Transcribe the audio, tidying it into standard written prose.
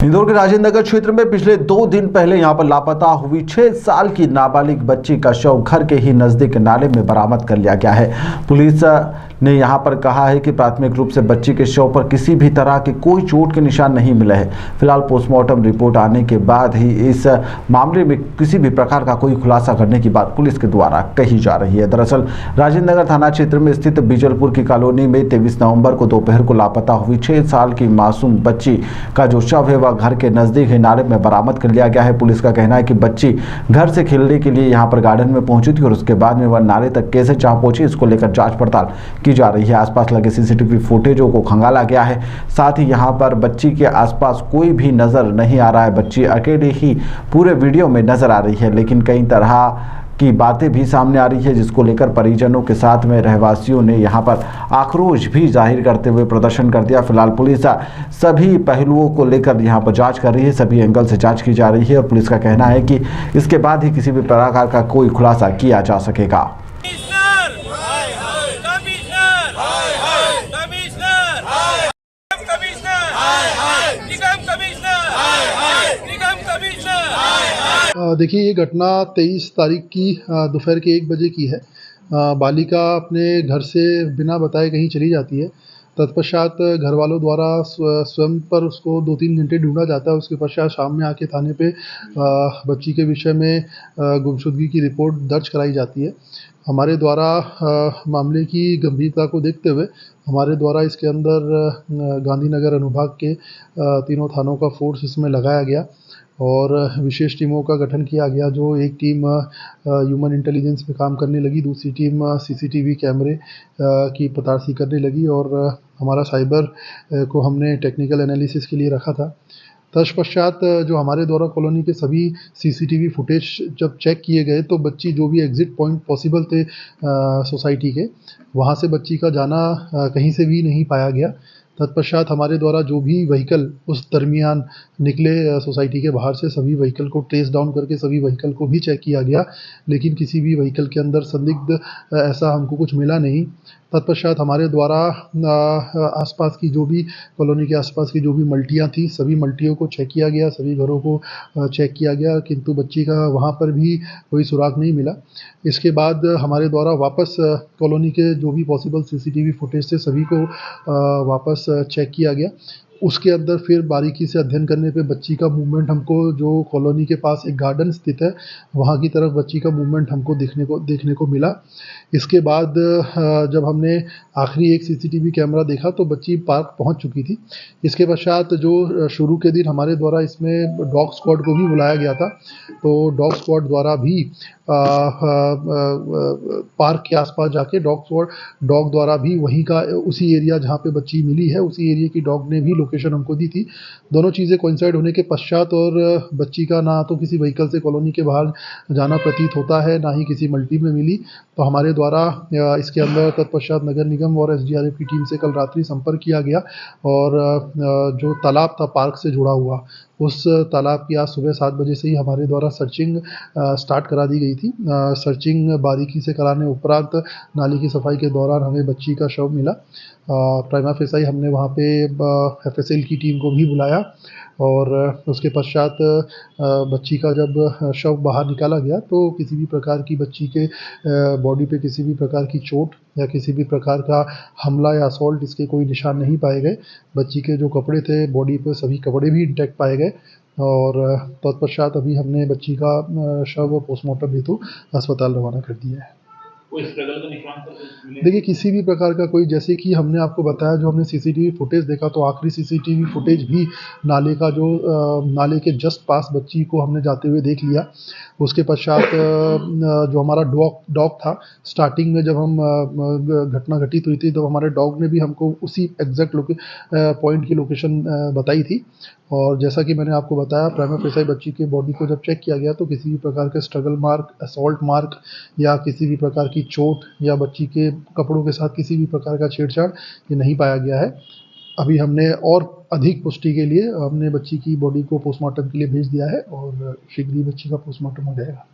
इंदौर के राजेंद्र नगर क्षेत्र में पिछले 2 दिन पहले यहां पर लापता हुई 6 साल की नाबालिग बच्ची का शव घर के ही नजदीक नाले में बरामद कर लिया गया है। पुलिस ने यहां पर कहा है कि प्राथमिक रूप से बच्ची के शव पर किसी भी तरह के कोई चोट के निशान नहीं मिले हैं। फिलहाल पोस्टमार्टम रिपोर्ट आने के बाद ही इस मामले में किसी भी प्रकार का कोई खुलासा करने की बात पुलिस के द्वारा कही जा रही है। दरअसल राजेंद्र नगर थाना क्षेत्र में स्थित बिजलपुर की कॉलोनी में 23 नवंबर को दोपहर को लापता हुई 6 साल की मासूम बच्ची का जो शव है वह घर के नजदीक ही नाले में बरामद कर लिया गया है। पुलिस का कहना है कि बच्ची घर से खेलने के लिए यहां पर गार्डन में पहुंची थी और उसके बाद में वह नाले तक कैसे जा पहुंची, इसको लेकर जांच पड़ताल की जा रही है। आसपास लगे सीसीटीवी फुटेजों को खंगाला गया है। साथ ही यहां पर बच्ची के आसपास कोई भी नजर नहीं आ रहा है। बच्ची अकेले ही पूरे वीडियो में नजर आ रही है, लेकिन कई तरह की बातें भी सामने आ रही है, जिसको लेकर परिजनों के साथ में रहवासियों ने यहां पर आक्रोश भी जाहिर करते हुए प्रदर्शन कर दिया। फिलहाल पुलिस सभी पहलुओं को लेकर यहां पर जांच कर रही है, सभी एंगल से जांच की जा रही है और पुलिस का कहना है कि इसके बाद ही किसी भी प्रकार का कोई खुलासा किया जा सकेगा। देखिए, ये घटना 23 तारीख की दोपहर के 1 बजे की है। बालिका अपने घर से बिना बताए कहीं चली जाती है। तत्पश्चात घर वालों द्वारा स्वयं पर उसको 2-3 घंटे ढूंढा जाता है। उसके पश्चात शाम में आके थाने पे बच्ची के विषय में गुमशुदगी की रिपोर्ट दर्ज कराई जाती है। हमारे द्वारा मामले की गंभीरता को देखते हुए हमारे द्वारा इसके अंदर गांधीनगर अनुभाग के तीनों थानों का फोर्स इसमें लगाया गया और विशेष टीमों का गठन किया गया। जो एक टीम ह्यूमन इंटेलिजेंस पे काम करने लगी, दूसरी टीम सीसीटीवी कैमरे की पतारसी करने लगी और हमारा साइबर को हमने टेक्निकल एनालिसिस के लिए रखा था। तत्पश्चात जो हमारे द्वारा कॉलोनी के सभी सीसीटीवी फुटेज जब चेक किए गए तो बच्ची जो भी एग्जिट पॉइंट पॉसिबल थे सोसाइटी के, वहाँ से बच्ची का जाना कहीं से भी नहीं पाया गया। तत्पश्चात हमारे द्वारा जो भी व्हीकल उस दरमियान निकले सोसाइटी के बाहर से, सभी व्हीकल को ट्रेस डाउन करके सभी व्हीकल को भी चेक किया गया, लेकिन किसी भी व्हीकल के अंदर संदिग्ध ऐसा हमको कुछ मिला नहीं। तत्पश्चात हमारे द्वारा आसपास की जो भी कॉलोनी के आसपास की जो भी मल्टियाँ थी, सभी मल्टियों को चेक किया गया, सभी घरों को चेक किया गया, किंतु बच्ची का वहाँ पर भी कोई सुराग नहीं मिला। इसके बाद हमारे द्वारा वापस कॉलोनी के जो भी पॉसिबल सीसीटीवी फुटेज थे सभी को वापस चेक किया गया। उसके अंदर फिर बारीकी से अध्ययन करने पे बच्ची का मूवमेंट हमको, जो कॉलोनी के पास एक गार्डन स्थित है वहाँ की तरफ बच्ची का मूवमेंट हमको देखने को मिला। इसके बाद जब हमने आखिरी एक सीसीटीवी कैमरा देखा तो बच्ची पार्क पहुँच चुकी थी। इसके पश्चात जो शुरू के दिन हमारे द्वारा इसमें डॉग स्क्वाड को भी बुलाया गया था, तो डॉग स्क्वाड द्वारा भी पार्क के आसपास जाके डॉग द्वारा भी वहीं का उसी एरिया जहाँ पे बच्ची मिली है उसी एरिया की डॉग ने भी लोकेशन हमको दी थी। दोनों चीज़ें कोइंसाइड होने के पश्चात और बच्ची का ना तो किसी व्हीकल से कॉलोनी के बाहर जाना प्रतीत होता है, ना ही किसी मल्टी में मिली, तो हमारे द्वारा इसके अंदर तत्पश्चात नगर निगम और एसडीआरएफ की टीम से कल रात्रि संपर्क किया गया और जो तालाब था पार्क से जुड़ा हुआ, उस तालाब की आज सुबह 7 बजे से ही हमारे द्वारा सर्चिंग स्टार्ट करा दी गई थी। सर्चिंग बारीकी से कराने उपरांत नाली की सफाई के दौरान हमें बच्ची का शव मिला। प्राइमा फेसाई हमने वहाँ पे एफएसएल की टीम को भी बुलाया और उसके पश्चात बच्ची का जब शव बाहर निकाला गया तो किसी भी प्रकार की बच्ची के बॉडी पे किसी भी प्रकार की चोट या किसी भी प्रकार का हमला या असॉल्ट इसके कोई निशान नहीं पाए गए। बच्ची के जो कपड़े थे बॉडी पे सभी कपड़े भी इंटैक्ट पाए गए और तत्पश्चात अभी हमने बच्ची का शव पोस्टमार्टम हेतु अस्पताल रवाना कर दिया है। कोई स्ट्रगल का निशान मिले? देखिए, किसी भी प्रकार का कोई, जैसे कि हमने आपको बताया जो हमने सीसीटीवी फुटेज देखा तो आखिरी सीसीटीवी फुटेज भी नाले का जो नाले के जस्ट पास बच्ची को हमने जाते हुए देख लिया। उसके पश्चात जो हमारा डॉग था, स्टार्टिंग में जब हम घटना घटित हुई थी तो हमारे डॉग ने भी हमको उसी एग्जैक्ट पॉइंट की लोकेशन बताई थी और जैसा कि मैंने आपको बताया प्राइमा फेसाई बच्ची के बॉडी को जब चेक किया गया तो किसी भी प्रकार के स्ट्रगल मार्क, असॉल्ट मार्क या किसी भी प्रकार की चोट या बच्ची के कपड़ों के साथ किसी भी प्रकार का छेड़छाड़ ये नहीं पाया गया है। अभी हमने और अधिक पुष्टि के लिए हमने बच्ची की बॉडी को पोस्टमार्टम के लिए भेज दिया है और शीघ्र ही बच्ची का पोस्टमार्टम हो जाएगा।